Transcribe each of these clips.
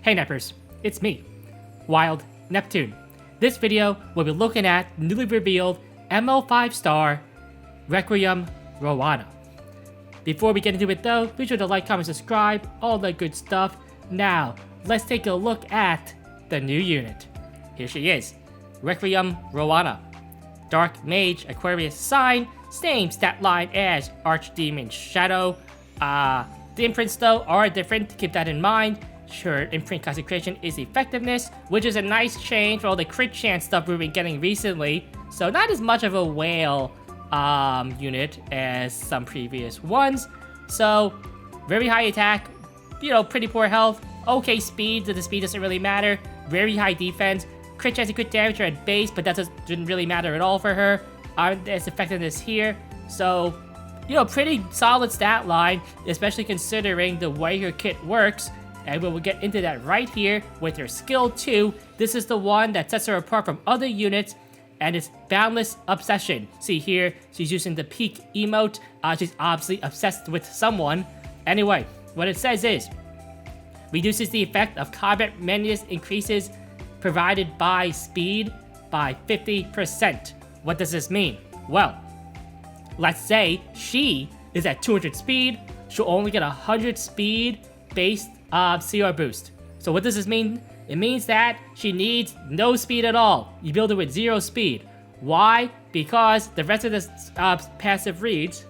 Hey Neppers, it's me, Wild Neptune. This video will be looking at newly revealed MO 5-star Requiem Roana. Before we get into it though, be sure to like, comment, subscribe, all that good stuff. Now, let's take a look at the new unit. Here she is, Requiem Roana. Dark Mage, Aquarius sign, same stat line as Archdemon Shadow. The imprints though are different, keep that in mind. Sure, imprint concentration is effectiveness, which is a nice change for all the crit chance stuff we've been getting recently. So not as much of a whale unit as some previous ones. So very high attack, pretty poor health, okay speed, the speed doesn't really matter. Very high defense, crit chance and crit damage are at base, but that didn't really matter at all for her. There's effectiveness here, so pretty solid stat line, especially considering the way her kit works. And we'll get into that right here with her skill 2. This is the one that sets her apart from other units, and it's Boundless Obsession. See here, she's using the peak emote. She's obviously obsessed with someone. Anyway, what it says is, reduces the effect of combat menace increases provided by speed by 50%. What does this mean? Well, let's say she is at 200 speed. She'll only get 100 speed based CR boost. So what does this mean? It means that she needs no speed at all. You build her with 0 speed. Why? Because the rest of this passive reads,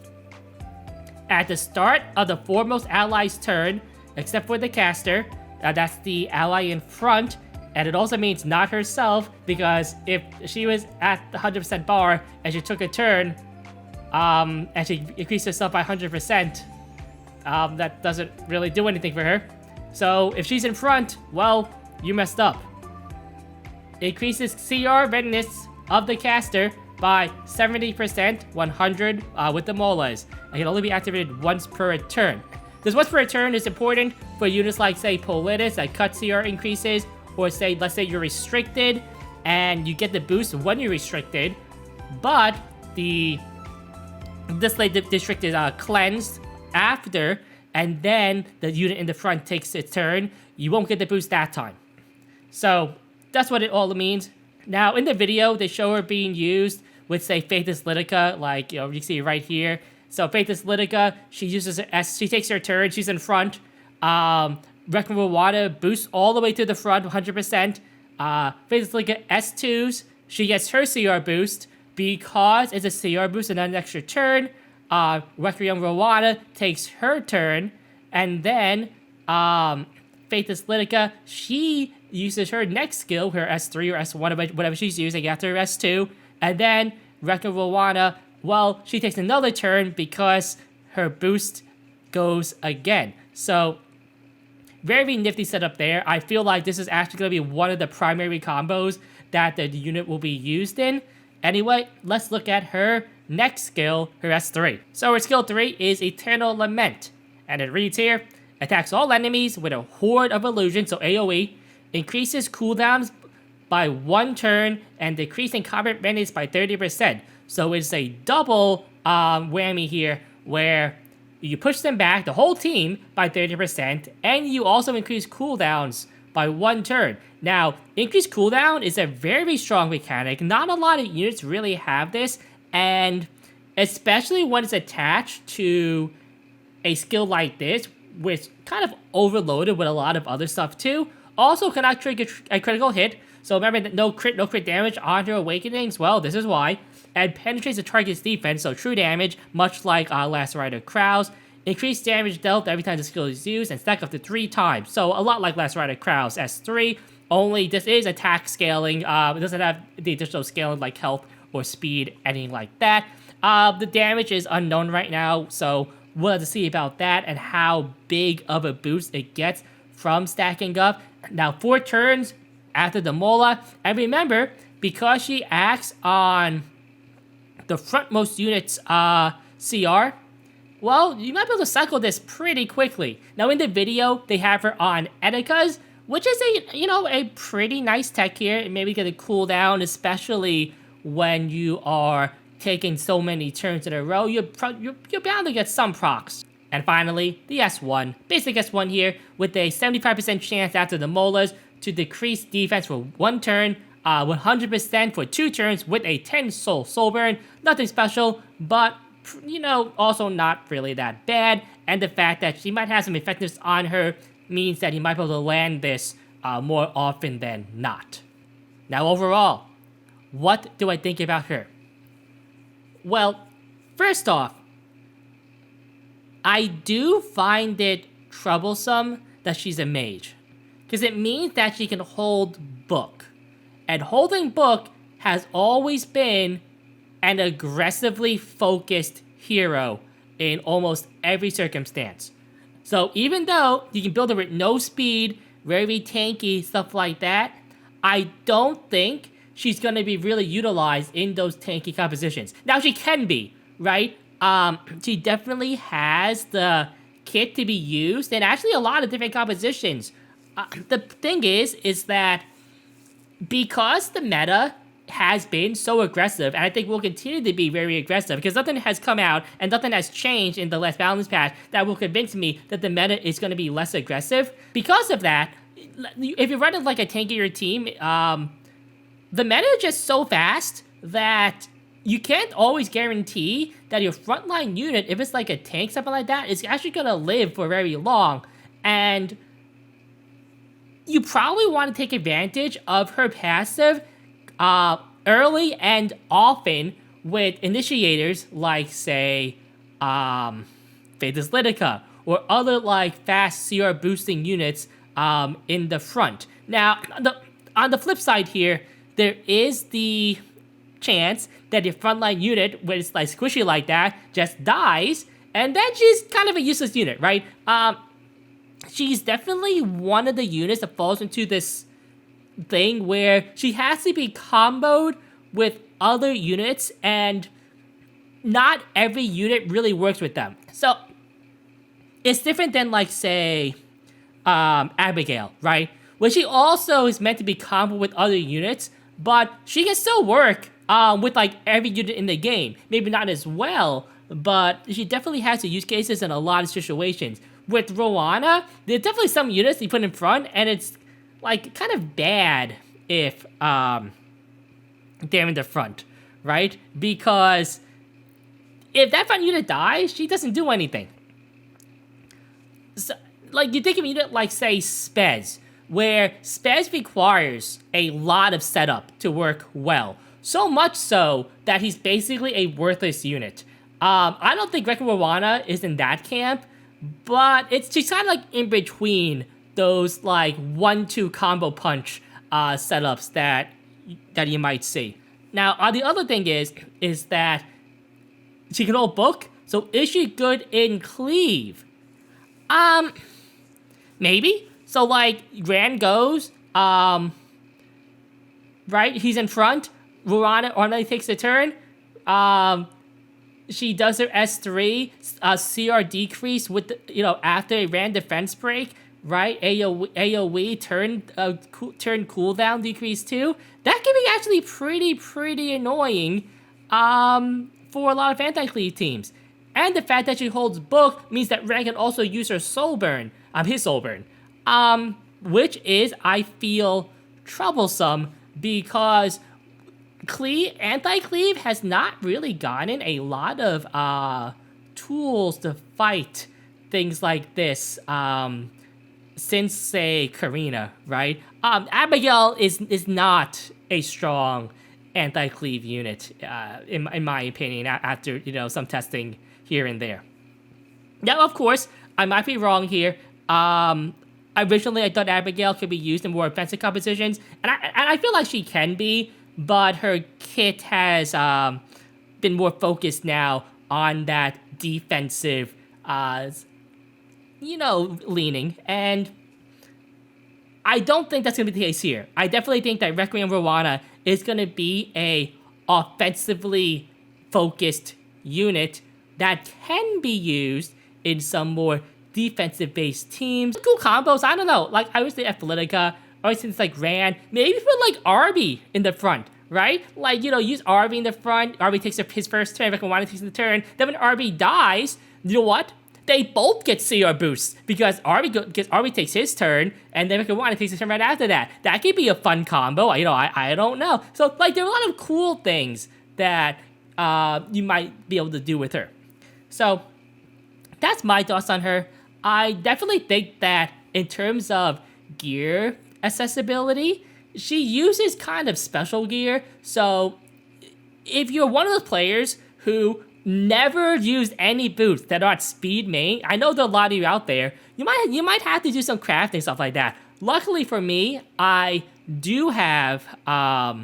at the start of the foremost ally's turn, except for the caster, that's the ally in front, and it also means not herself, because if she was at the 100% bar and she took a turn, and she increased herself by 100%, that doesn't really do anything for her. So if she's in front, well, you messed up. It increases CR readiness of the caster by 70%, 100 with the molas. It can only be activated once per turn. This once per turn is important for units like, say, Politis that cut CR increases, or say, let's say you're restricted and you get the boost when you're restricted, but this district is cleansed after, and then the unit in the front takes its turn. You won't get the boost that time. So that's what it all means. Now in the video, they show her being used with, say, Faithless Litica, like you see right here. So Faithless Litica, she takes her turn, she's in front. Requiem Roana boosts all the way to the front, 100%. Faithless Litica S2s, she gets her CR boost because it's a CR boost and an extra turn. Requiem Roana takes her turn, and then Faithless Litica, she uses her next skill, her S3 or S1, whatever she's using after her S2, and then Requiem Roana, well, she takes another turn because her boost goes again. So very nifty setup there. I feel like this is actually going to be one of the primary combos that the unit will be used in. Anyway, let's look at her next skill, her S3. So her skill 3 is Eternal Lament, and it reads here, attacks all enemies with a horde of illusions, so AoE, increases cooldowns by 1 turn, and decreasing combat menace by 30%. So it's a double whammy here, where you push them back, the whole team, by 30%, and you also increase cooldowns by 1 turn. Now, increased cooldown is a very strong mechanic. Not a lot of units really have this, and especially when it's attached to a skill like this, which kind of overloaded with a lot of other stuff too. Also cannot trigger a critical hit, so remember that no crit damage on her awakenings. Well, this is why. And penetrates the target's defense, so true damage, much like Last Rider Krau's. Increased damage dealt every time the skill is used, and stack up to 3 times. So a lot like Last Rider Krau's S3, only this is attack scaling. It doesn't have the additional scaling like health or speed, anything like that. The damage is unknown right now, so we'll have to see about that and how big of a boost it gets from stacking up. Now 4 turns after the Mola, and remember, because she acts on the frontmost unit's CR, well, you might be able to cycle this pretty quickly. Now in the video, they have her on Etika's, which is a pretty nice tech here. Maybe get a cooldown, especially when you are taking so many turns in a row. You're bound to get some procs. And finally, the S1, basic S1 here, with a 75% chance after the molars to decrease defense for 1 turn, 100% for 2 turns with a 10 soul burn. Nothing special, but, also not really that bad. And the fact that she might have some effectiveness on her means that he might be able to land this more often than not. Now overall, what do I think about her? Well, first off, I do find it troublesome that she's a mage, because it means that she can hold book. And holding book has always been an aggressively focused hero in almost every circumstance. So even though you can build her with no speed, very tanky, stuff like that, I don't think she's going to be really utilized in those tanky compositions. Now she can be, right? She definitely has the kit to be used in actually a lot of different compositions. The thing is that because the meta has been so aggressive, and I think will continue to be very aggressive, because nothing has come out and nothing has changed in the last balance patch that will convince me that the meta is going to be less aggressive. Because of that, if you're running like a tankier team, the meta is just so fast that you can't always guarantee that your frontline unit, if it's like a tank, something like that, is actually going to live for very long. And you probably want to take advantage of her passive early and often with initiators like, say, Phaedrus Litica, or other like fast CR boosting units in the front. Now, on the flip side here, there is the chance that your frontline unit, when it's like squishy like that, just dies, and then she's kind of a useless unit, right? She's definitely one of the units that falls into this thing where she has to be comboed with other units, and not every unit really works with them. So it's different than, like, say, Abigail, right? Where she also is meant to be comboed with other units, but she can still work with like every unit in the game. Maybe not as well, but she definitely has the use cases in a lot of situations. With Roana, there's definitely some units you put in front, and it's like kind of bad if they're in the front, right? Because if that front unit dies, she doesn't do anything. So, like, you think of a unit like, say, Spez, where Spez requires a lot of setup to work well. So much so that he's basically a worthless unit. I don't think Roana is in that camp, but she's kind of like in between those like 1-2 combo punch setups that you might see. Now, the other thing is that she can hold book, so is she good in cleave? Maybe. So like Rand goes, right? He's in front. Roana takes the turn. She does her S3, CR decrease with the, after a Rand defense break, right? AoE turn cooldown decrease too. That can be actually pretty annoying for a lot of anti-cleave teams. And the fact that she holds book means that Rand can also use her soul burn, his soul burn, which is, I feel, troublesome because anti-cleave has not really gotten a lot of tools to fight things like this since, say, Karina, right? Abigail is not a strong anti-cleave unit, in my opinion, after, some testing here and there. Now, of course, I might be wrong here. Originally, I thought Abigail could be used in more offensive compositions, and I feel like she can be, but her kit has been more focused now on that defensive, leaning, and I don't think that's going to be the case here. I definitely think that Requiem Roana is going to be a offensively focused unit that can be used in some more defensive-based teams. Cool combos, I don't know. Like, I would say Athletica, or since like Rand, maybe put like Arby in the front, right? Like, use Arby in the front. Arby takes his first turn, Roana takes the turn. Then when Arby dies, you know what? they both get CR boosts because Arby takes his turn, and then Roana takes his turn right after that. That could be a fun combo. I don't know. So like there are a lot of cool things that you might be able to do with her. So that's my thoughts on her. I definitely think that in terms of gear accessibility, she uses kind of special gear. So if you're one of those players who never used any boots that are at speed main, I know there are a lot of you out there, you might have to do some crafting, stuff like that. Luckily for me, I do have a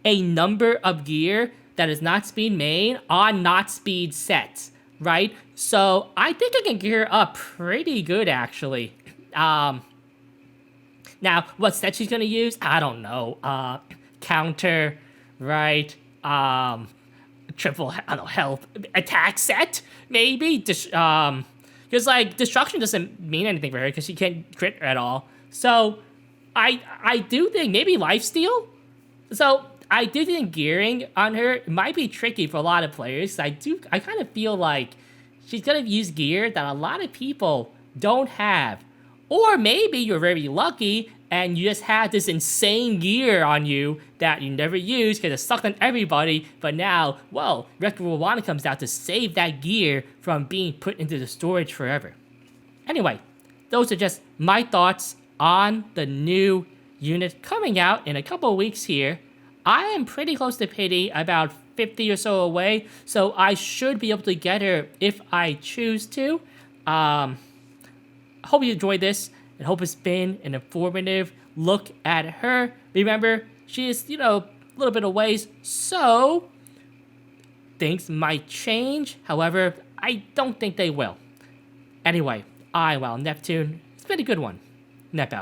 number of gear that is not speed main on not speed sets, right? So I think I can gear up pretty good, actually. Now, what set she's gonna use, I don't know. Counter, right? Triple, I don't know, health, attack set, maybe? Because, like, destruction doesn't mean anything for her because she can't crit at all. So, I do think maybe lifesteal? So, I do think gearing on her might be tricky for a lot of players. I kind of feel like she's gonna use gear that a lot of people don't have. Or maybe you're very lucky and you just have this insane gear on you that you never use because it sucked on everybody, but now, well, Roana comes out to save that gear from being put into the storage forever. Anyway, those are just my thoughts on the new unit coming out in a couple of weeks here. I am pretty close to Pity, about 50 or so away, so I should be able to get her if I choose to. Hope you enjoyed this, and hope it's been an informative look at her. Remember, she is, a little bit of ways, so things might change. However, I don't think they will. Anyway, Neptune. It's been a good one. Nep out.